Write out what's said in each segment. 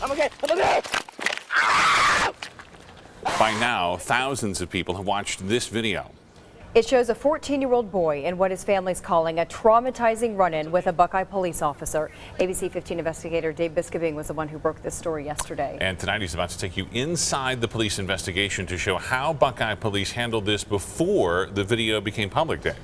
I'm okay. I'm okay. By now, thousands of people have watched this video. It shows a 14-year-old boy in what his family's calling a traumatizing run-in with a Buckeye police officer. ABC 15 investigator Dave Biscobing was the one who broke this story yesterday. And tonight he's about to take you inside the police investigation to show how Buckeye police handled this before the video became public. Day.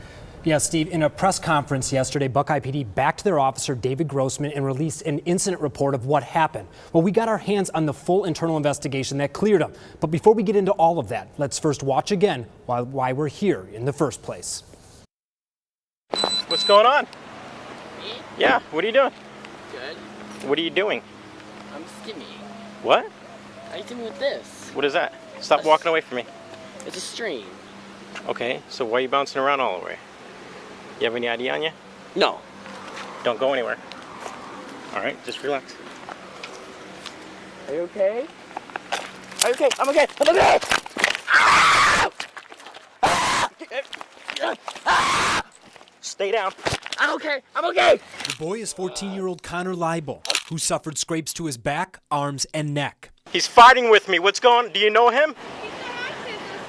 Yeah, Steve, in a press conference yesterday, Buckeye PD backed their officer, David Grossman, and released an incident report of what happened. Well, we got our hands on the full internal investigation that cleared him. But before we get into all of that, let's first watch again why we're here in the first place. What's going on? Me? Yeah, what are you doing? Good. What are you doing? I'm skimming. What? How you doing with this? What is that? Stop walking away from me. It's a stream. Okay, so why are you bouncing around all the way? You have any ID on you? No. Don't go anywhere. All right, just relax. Are you okay? Are you okay? I'm okay. I'm okay. Stay down. I'm okay. I'm okay. The boy is 14-year-old Connor Leibel, who suffered scrapes to his back, arms, and neck. He's fighting with me. What's going on? Do you know him?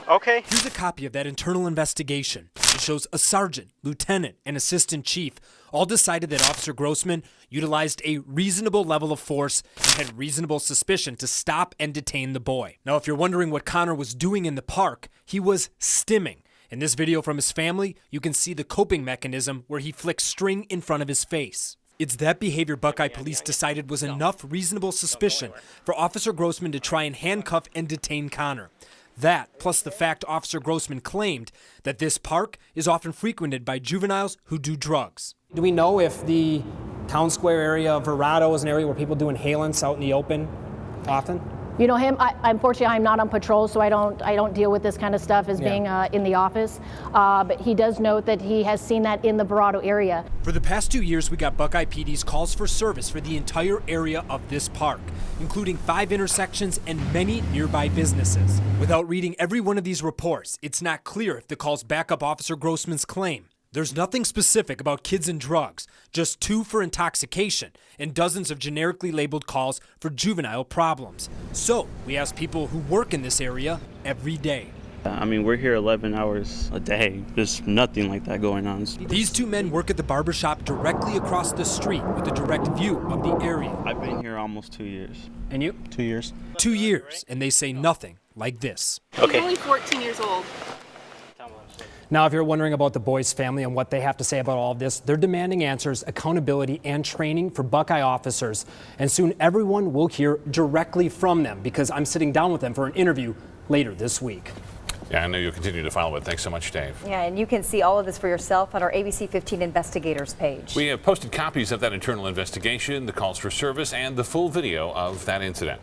Okay. Here's a copy of that internal investigation. It shows a sergeant, lieutenant, and assistant chief all decided that Officer Grossman utilized a reasonable level of force and had reasonable suspicion to stop and detain the boy. Now, if you're wondering what Connor was doing in the park, he was stimming. In this video from his family, you can see the coping mechanism where he flicks string in front of his face. It's that behavior Buckeye police decided was enough reasonable suspicion for Officer Grossman to try and handcuff and detain Connor. That, plus the fact Officer Grossman claimed that this park is often frequented by juveniles who do drugs. Do we know if the town square area of Verrado is an area where people do inhalants out in the open often? You know him. Unfortunately, I'm not on patrol, so I don't deal with this kind of stuff as being in the office. But he does note that he has seen that in the Verrado area. For the past 2 years, we got Buckeye PD's calls for service for the entire area of this park, including 5 intersections and many nearby businesses. Without reading every one of these reports, it's not clear if the calls back up Officer Grossman's claim. There's nothing specific about kids and drugs, just 2 for intoxication and dozens of generically labeled calls for juvenile problems. So we asked people who work in this area every day. I mean, we're here 11 hours a day. There's nothing like that going on. These 2 men work at the barbershop directly across the street with a direct view of the area. I've been here almost 2 years. And you? 2 years. 2 years, and they say nothing like this. Okay. He's only 14 years old. Now, if you're wondering about the boys' family and what they have to say about all of this, they're demanding answers, accountability, and training for Buckeye officers. And soon everyone will hear directly from them because I'm sitting down with them for an interview later this week. Yeah, I know you'll continue to follow it. Thanks so much, Dave. Yeah, and you can see all of this for yourself on our ABC 15 investigators page. We have posted copies of that internal investigation, the calls for service, and the full video of that incident.